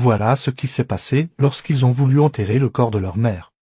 Voilà ce qui s'est passé lorsqu'ils ont voulu enterrer le corps de leur mère.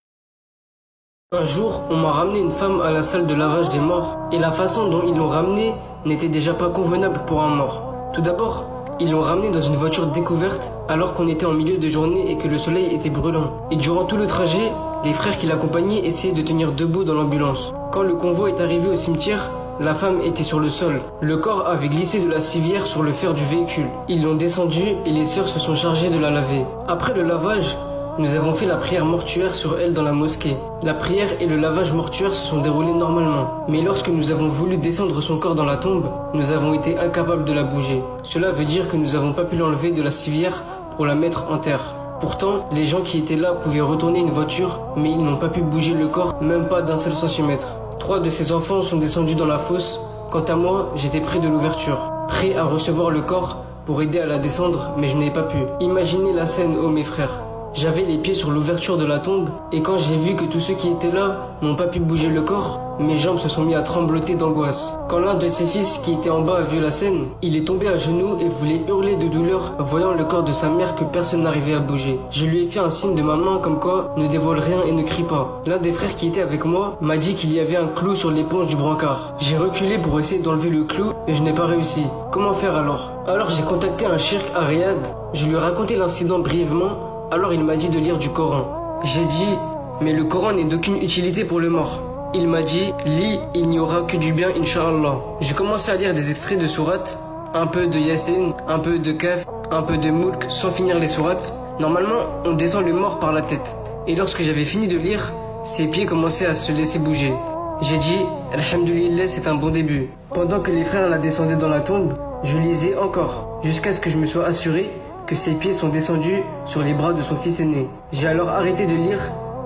Un jour, on m'a ramené une femme à la salle de lavage des morts, et la façon dont ils l'ont ramenée n'était déjà pas convenable pour un mort. Tout d'abord, ils l'ont ramenée dans une voiture découverte alors qu'on était en milieu de journée et que le soleil était brûlant. Et durant tout le trajet, les frères qui l'accompagnaient essayaient de tenir debout dans l'ambulance. Quand le convoi est arrivé au cimetière, la femme était sur le sol. Le corps avait glissé de la civière sur le fer du véhicule. Ils l'ont descendu et les sœurs se sont chargées de la laver. Après le lavage, nous avons fait la prière mortuaire sur elle dans la mosquée. La prière et le lavage mortuaire se sont déroulés normalement. Mais lorsque nous avons voulu descendre son corps dans la tombe, nous avons été incapables de la bouger. Cela veut dire que nous n'avons pas pu l'enlever de la civière pour la mettre en terre. Pourtant, les gens qui étaient là pouvaient retourner une voiture, mais ils n'ont pas pu bouger le corps, même pas d'un seul centimètre. 3 de ses enfants sont descendus dans la fosse. Quant à moi, j'étais près de l'ouverture, prêt à recevoir le corps pour aider à la descendre, mais je n'ai pas pu. Imaginez la scène, oh mes frères. J'avais les pieds sur l'ouverture de la tombe, et quand j'ai vu que tous ceux qui étaient là n'ont pas pu bouger le corps, mes jambes se sont mis à trembloter d'angoisse. Quand l'un de ses fils qui était en bas a vu la scène, il est tombé à genoux et voulait hurler de douleur, voyant le corps de sa mère que personne n'arrivait à bouger. Je lui ai fait un signe de ma main comme quoi, ne dévoile rien et ne crie pas. L'un des frères qui était avec moi m'a dit qu'il y avait un clou sur l'éponge du brancard. J'ai reculé pour essayer d'enlever le clou, mais je n'ai pas réussi. Comment faire alors j'ai contacté un shirk à Riyad. Je lui ai raconté l'incident brièvement. Alors il m'a dit de lire du Coran. J'ai dit, mais le Coran n'est d'aucune utilité pour le mort. Il m'a dit, lis, il n'y aura que du bien, Inch'Allah. J'ai commencé à lire des extraits de sourates, un peu de Yassine, un peu de Kaf, un peu de Mulk, sans finir les sourates. Normalement, on descend le mort par la tête. Et lorsque j'avais fini de lire, ses pieds commençaient à se laisser bouger. J'ai dit, Alhamdulillah, c'est un bon début. Pendant que les frères la descendaient dans la tombe, je lisais encore, jusqu'à ce que je me sois assuré que ses pieds sont descendus sur les bras de son fils aîné. J'ai alors arrêté de lire,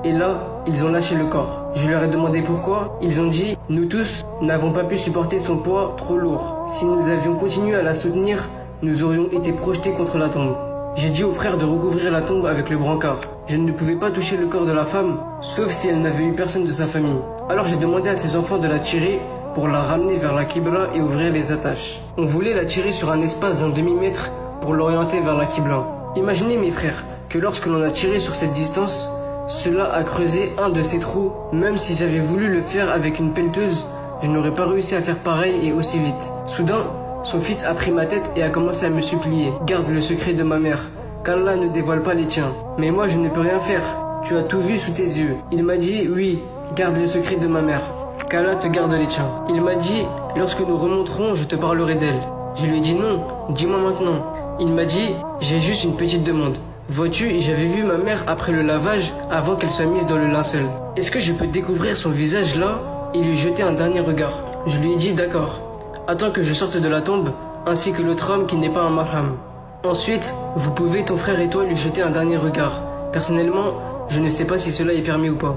et là, ils ont lâché le corps. Je leur ai demandé pourquoi. Ils ont dit, nous tous n'avons pas pu supporter son poids trop lourd. Si nous avions continué à la soutenir, nous aurions été projetés contre la tombe. J'ai dit aux frères de recouvrir la tombe avec le brancard. Je ne pouvais pas toucher le corps de la femme, sauf si elle n'avait eu personne de sa famille. Alors j'ai demandé à ses enfants de la tirer pour la ramener vers la Qibla et ouvrir les attaches. On voulait la tirer sur un espace d'un demi-mètre pour l'orienter vers la Qibla. Imaginez mes frères, que lorsque l'on a tiré sur cette distance, cela a creusé un de ces trous. Même si j'avais voulu le faire avec une pelleteuse, je n'aurais pas réussi à faire pareil et aussi vite. Soudain, son fils a pris ma tête et a commencé à me supplier. Garde le secret de ma mère, qu'Allah ne dévoile pas les tiens. Mais moi je ne peux rien faire, tu as tout vu sous tes yeux. Il m'a dit, oui, garde le secret de ma mère, qu'Allah te garde les tiens. Il m'a dit, lorsque nous remonterons, je te parlerai d'elle. Je lui ai dit non, dis-moi maintenant. Il m'a dit, j'ai juste une petite demande. Vois-tu, j'avais vu ma mère après le lavage avant qu'elle soit mise dans le linceul. Est-ce que je peux découvrir son visage là et lui jeter un dernier regard? Je lui ai dit d'accord. Attends que je sorte de la tombe, ainsi que l'autre homme qui n'est pas un marham. Ensuite, vous pouvez, ton frère et toi, lui jeter un dernier regard. Personnellement, je ne sais pas si cela est permis ou pas.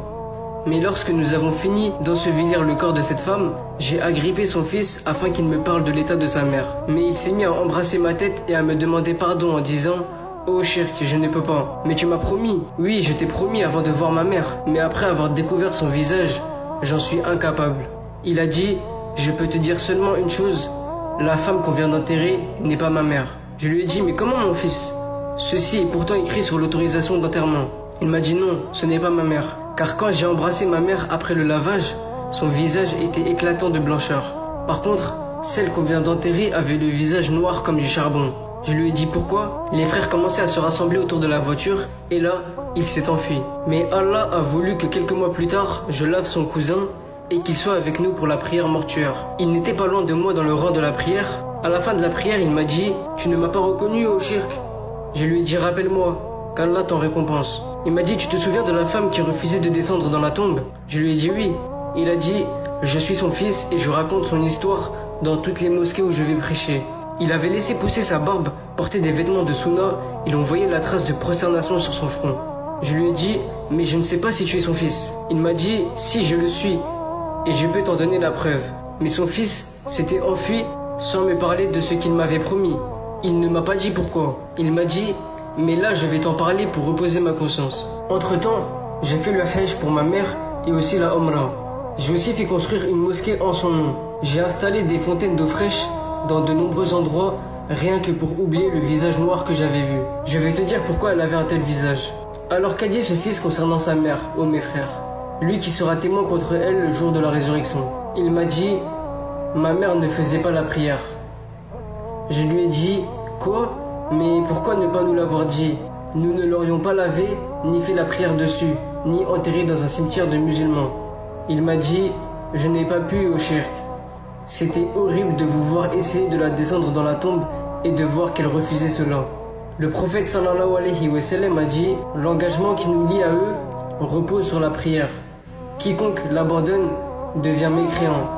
Mais lorsque nous avons fini d'ensevelir le corps de cette femme, j'ai agrippé son fils afin qu'il me parle de l'état de sa mère. Mais il s'est mis à embrasser ma tête et à me demander pardon en disant « Oh Shirk, je ne peux pas. Mais tu m'as promis. » Oui, je t'ai promis avant de voir ma mère. Mais après avoir découvert son visage, j'en suis incapable. Il a dit « Je peux te dire seulement une chose. La femme qu'on vient d'enterrer n'est pas ma mère. » Je lui ai dit « Mais comment mon fils ? Ceci est pourtant écrit sur l'autorisation d'enterrement. » Il m'a dit « Non, ce n'est pas ma mère. » Car quand j'ai embrassé ma mère après le lavage, son visage était éclatant de blancheur. Par contre, celle qu'on vient d'enterrer avait le visage noir comme du charbon. Je lui ai dit pourquoi. Les frères commençaient à se rassembler autour de la voiture, et là, il s'est enfui. Mais Allah a voulu que quelques mois plus tard, je lave son cousin, et qu'il soit avec nous pour la prière mortuaire. Il n'était pas loin de moi dans le rang de la prière. À la fin de la prière, il m'a dit « Tu ne m'as pas reconnu, ô shirk ?» Je lui ai dit « Rappelle-moi, qu'Allah t'en récompense. » Il m'a dit « Tu te souviens de la femme qui refusait de descendre dans la tombe ?» Je lui ai dit « Oui. » Il a dit « Je suis son fils et je raconte son histoire dans toutes les mosquées où je vais prêcher. » Il avait laissé pousser sa barbe, portait des vêtements de sunna et l'on voyait la trace de prosternation sur son front. Je lui ai dit « Mais je ne sais pas si tu es son fils. » Il m'a dit « Si, je le suis et je peux t'en donner la preuve. » Mais son fils s'était enfui sans me parler de ce qu'il m'avait promis. Il ne m'a pas dit pourquoi. Il m'a dit « Mais là, je vais t'en parler pour reposer ma conscience. » Entre-temps, j'ai fait le hajj pour ma mère et aussi la Omra. J'ai aussi fait construire une mosquée en son nom. J'ai installé des fontaines d'eau fraîche dans de nombreux endroits rien que pour oublier le visage noir que j'avais vu. Je vais te dire pourquoi elle avait un tel visage. Alors qu'a dit ce fils concernant sa mère, ô mes frères, lui qui sera témoin contre elle le jour de la résurrection? Il m'a dit, ma mère ne faisait pas la prière. Je lui ai dit, quoi? Mais pourquoi ne pas nous l'avoir dit? Nous ne l'aurions pas lavé, ni fait la prière dessus, ni enterré dans un cimetière de musulmans. Il m'a dit, je n'ai pas pu, ô shirk. C'était horrible de vous voir essayer de la descendre dans la tombe et de voir qu'elle refusait cela. Le prophète sallallahu alayhi wa sallam a dit, l'engagement qui nous lie à eux repose sur la prière. Quiconque l'abandonne devient mécréant.